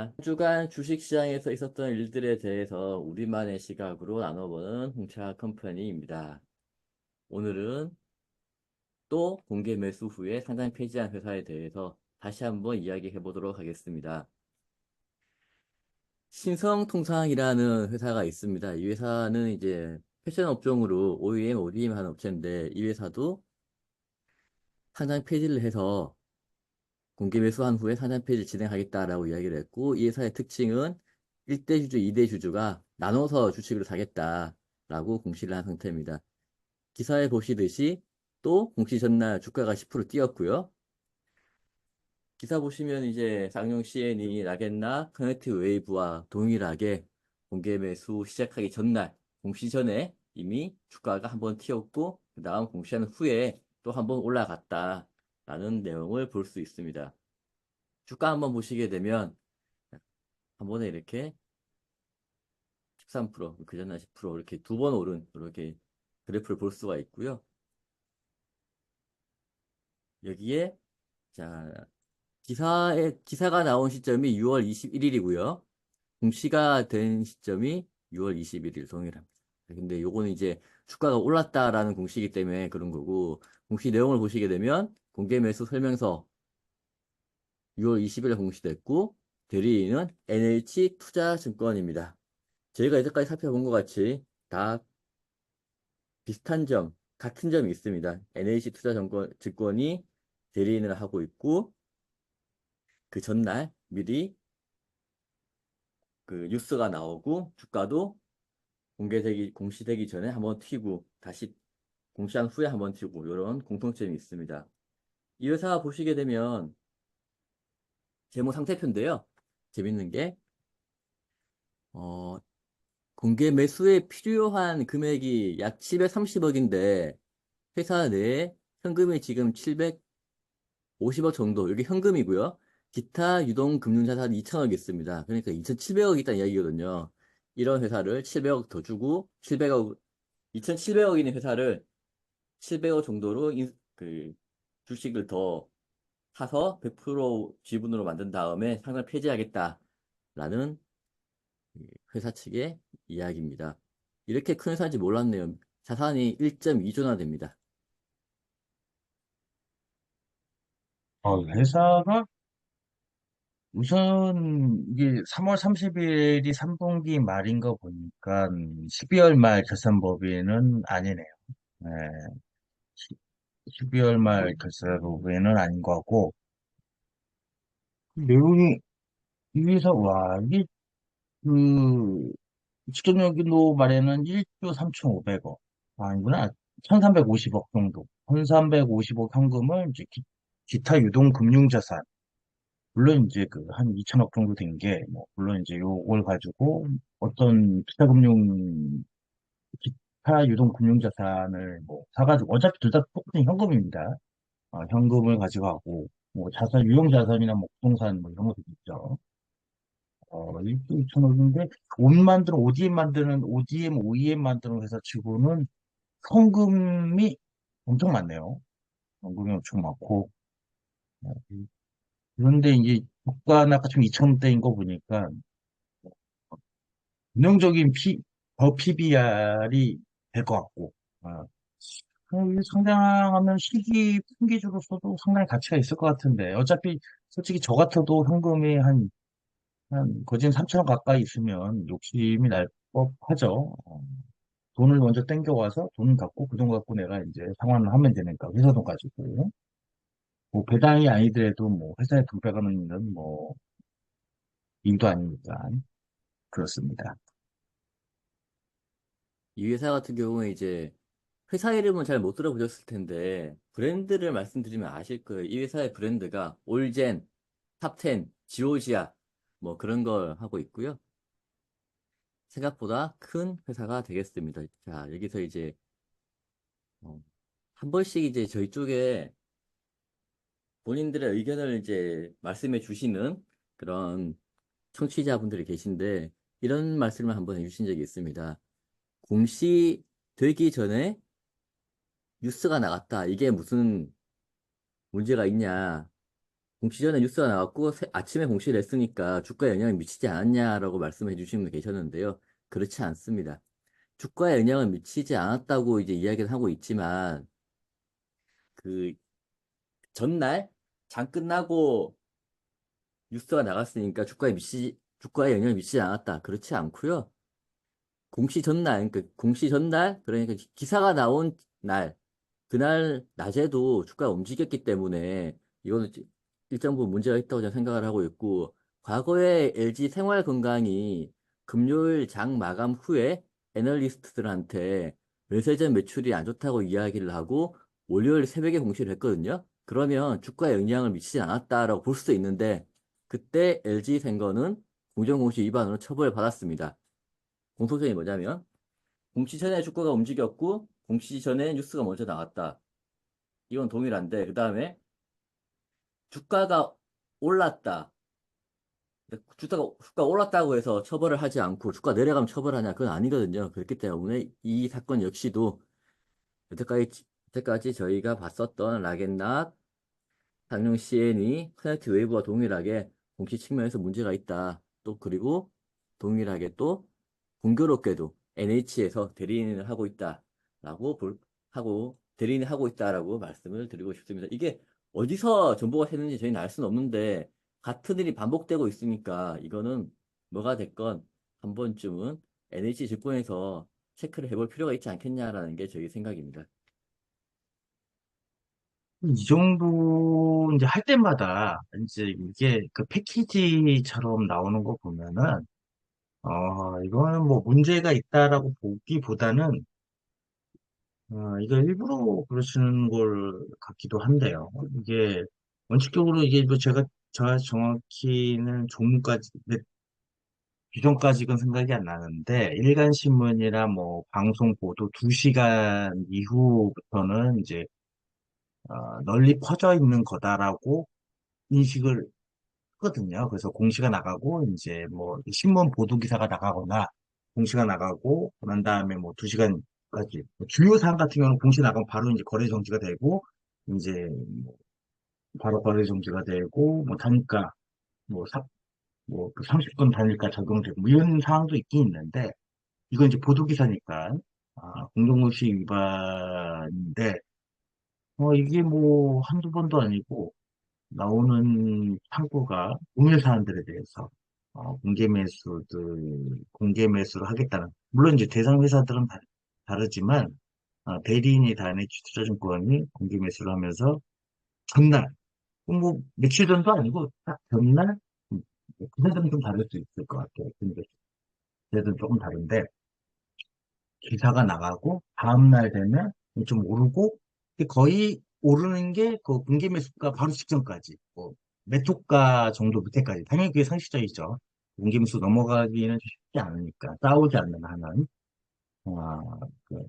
한 주간 주식시장에서 있었던 일들에 대해서 우리만의 시각으로 나눠보는 홍차 컴퍼니입니다. 오늘은 또 공개 매수 후에 상장 폐지한 회사에 대해서 다시 한번 이야기해 보도록 하겠습니다. 신성통상이라는 회사가 있습니다. 이 회사는 이제 패션 업종으로 OEM, ODM 하는 업체인데 이 회사도 상장 폐지를 해서 공개 매수한 후에 상장 폐지를 진행하겠다라고 이야기를 했고 이 회사의 특징은 1대 주주, 2대 주주가 나눠서 주식을 사겠다라고 공시를 한 상태입니다. 기사에 보시듯이 또 공시 전날 주가가 10% 뛰었고요. 기사 보시면 이제 쌍용 CN이 라겐나 커넥티브 웨이브와 동일하게 공개 매수 시작하기 전날 공시 전에 이미 주가가 한번 튀었고 그 다음 공시한 후에 또 한번 올라갔다라는 내용을 볼 수 있습니다. 주가 한번 보시게 되면 한 번에 이렇게 13%, 그 전날 10% 이렇게 두 번 오른 이렇게 그래프를 볼 수가 있고요. 여기에 자 기사가 나온 시점이 6월 21일이고요. 공시가 된 시점이 6월 21일 동일합니다. 근데 요거는 이제 주가가 올랐다라는 공시이기 때문에 그런 거고 공시 내용을 보시게 되면 공개 매수 설명서 6월 20일에 공시됐고 대리인은 NH투자증권입니다. 저희가 이제까지 살펴본 것 같이 다 비슷한 점, 같은 점이 있습니다. NH투자증권이 대리인을 하고 있고 그 전날 미리 그 뉴스가 나오고 주가도 공시되기 전에 한번 튀고 다시 공시한 후에 한번 튀고 이런 공통점이 있습니다. 이 회사 보시게 되면 재무 상태표인데요. 재밌는 게 공개 매수에 필요한 금액이 약 730억인데 회사 내에 현금이 지금 750억 정도, 여기 현금이고요. 기타 유동금융자산 2천억 있습니다. 그러니까 2,700억 있다는 이야기거든요. 이런 회사를 700억 더 주고 2,700억 있는 회사를 700억 정도로 그 주식을 더 사서 100% 지분으로 만든 다음에 상장 폐지하겠다라는 회사 측의 이야기입니다. 이렇게 큰 회사인지 몰랐네요. 자산이 1.2조나 됩니다. 회사가 우선 이게 3월 30일이 3분기 말인 거 보니까 12월 말 결산법인은 아니네요. 네, 12월 말 결산법인은 아닌 거고 내용이 이 회사 와 이게 그 직접 여기로 말에는 1조 3,500억 아니구나 1,350억 정도 1,350억 현금을 이제 기타 유동 금융자산 물론 이제 그 한 2천억 정도 된 게, 뭐, 물론 이제 요걸 가지고 어떤 투자금융, 기타 유동금융자산을 뭐 사가지고, 어차피 둘 다 똑같은 현금입니다. 현금을 가지고 하고, 뭐 자산, 유형자산이나 뭐 부동산 뭐 이런 것도 있죠. 1조 2천억인데, ODM, OEM 만드는 회사 치고는 현금이 엄청 많네요. 현금이 엄청 많고. 어, 그런데 이제 주가는 아까 좀 2천대인 거 보니까, 운영적인 더 PBR이 될 것 같고, 아, 상장하면 시기 분기주로서도 상당히 가치가 있을 것 같은데, 어차피 솔직히 저 같아도 현금이 거진 3천원 가까이 있으면 욕심이 날 법하죠. 돈을 먼저 땡겨와서 돈 갖고 그 돈 갖고 내가 이제 상환을 하면 되니까 회사 돈 가지고 뭐 배당이 아니더라도 뭐 회사에 돈 빼가는 일은 뭐 일도 아니니까 그렇습니다. 이 회사 같은 경우에 이제 회사 이름은 잘 못 들어보셨을 텐데 브랜드를 말씀드리면 아실 거예요. 이 회사의 브랜드가 올젠, 탑텐, 지오지아 뭐 그런 걸 하고 있고요. 생각보다 큰 회사가 되겠습니다. 자, 여기서 이제 어, 한 번씩 이제 저희 쪽에 본인들의 의견을 이제 말씀해 주시는 그런 청취자분들이 계신데 이런 말씀을 한번 해주신 적이 있습니다. 공시되기 전에 뉴스가 나갔다. 이게 무슨 문제가 있냐. 공시 전에 뉴스가 나왔고 아침에 공시를 했으니까 주가에 영향을 미치지 않았냐라고 말씀해 주신 분 계셨는데요. 그렇지 않습니다. 주가에 영향을 미치지 않았다고 이제 이야기를 하고 있지만 그 전날 장 끝나고 뉴스가 나갔으니까 주가에 영향을 미치지 않았다. 그렇지 않고요. 공시 전날, 그러니까 기사가 나온 날, 그날 낮에도 주가가 움직였기 때문에 이거는 일정 부분 문제가 있다고 저는 생각을 하고 있고, 과거에 LG 생활건강이 금요일 장 마감 후에 애널리스트들한테 면세점 매출이 안 좋다고 이야기를 하고, 월요일 새벽에 공시를 했거든요. 그러면 주가에 영향을 미치지 않았다라고 볼 수도 있는데, 그때 LG생건은 공정공시 위반으로 처벌을 받았습니다. 공소장이 뭐냐면 공시 전에 주가가 움직였고 공시 전에 뉴스가 먼저 나왔다. 이건 동일한데 그 다음에 주가가 올랐다. 근데 주가가 올랐다고 해서 처벌을 하지 않고 주가 내려가면 처벌하냐? 그건 아니거든요. 그렇기 때문에 이 사건 역시도 여태까지 저희가 봤었던 락앤락, 당룡 CN이 커넥트 웨이브와 동일하게 공시 측면에서 문제가 있다. 또 그리고 동일하게 또 공교롭게도 NH에서 대리인을 하고 있다라고 하고 대리인을 하고 있다라고 말씀을 드리고 싶습니다. 이게 어디서 정보가 새는지 저희는 알 수는 없는데 같은 일이 반복되고 있으니까 이거는 뭐가 됐건 한 번쯤은 NH 증권에서 체크를 해볼 필요가 있지 않겠냐라는 게 저희 생각입니다. 이 정도 이제 할 때마다 이제 이게 그 패키지처럼 나오는 거 보면은 이거는 뭐 문제가 있다라고 보기보다는 이거 일부러 그러시는 걸 같기도 한데요. 이게 원칙적으로 이게 뭐 제가 정확히는 종무까지 규정까지는 생각이 안 나는데 일간신문이나 뭐 방송 보도 2시간 이후부터는 이제 널리 퍼져 있는 거다라고 인식을 하거든요. 그래서 공시가 나가고 이제 뭐 신문 보도 기사가 나가거나 공시가 나가고 난 다음에 뭐 2시간까지 주요 사항 같은 경우는 공시 나가면 바로 이제 거래 정지가 되고 이제 뭐 바로 거래 정지가 되고 뭐 단가 뭐그 30분 단일가 적용되고 뭐 이런 사항도 있긴 있는데 이건 이제 보도 기사니까 공정공시 위반인데 이게 뭐 한두 번도 아니고 나오는 창구가 동일 사안들에 대해서 공개 매수를 하겠다는 물론 이제 대상 회사들은 다르지만 대리인이 다 NH투자증권이 공개 매수를 하면서 전날 뭐 며칠 전도 아니고 딱 전날 그날은 좀 다를 수 있을 것 같아요. 근데 그래도 조금 다른데 기사가 나가고 다음날 되면 좀 오르고 근데 거의 오르는 게 그 공개 매수가 바로 직전까지 뭐 매토가 정도 밑에까지 당연히 그게 상식적이죠. 공개 매수 넘어가기는 쉽지 않으니까 싸우지 않는 한은 그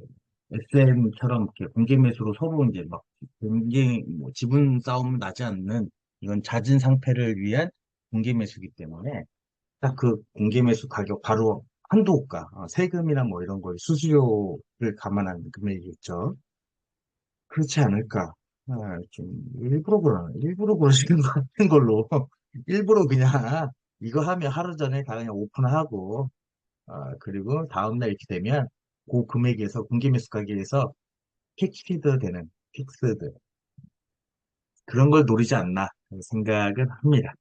SM처럼 이렇게 공개 매수로 서로 이제 막 굉장히 뭐 지분 싸움 나지 않는 이건 잦은 상패를 위한 공개 매수기 때문에 딱 그 공개 매수 가격 바로 한도 호가, 세금이나 뭐 이런 거 수수료를 감안한 금액이겠죠. 그렇지 않을까. 좀 일부러 그러시는 것 같은 걸로. 일부러 그냥 이거 하면 하루 전에 다 그냥 오픈하고, 그리고 다음날 이렇게 되면 그 금액에서 공개 매수 가격에서 픽스드 그런 걸 노리지 않나 생각은 합니다.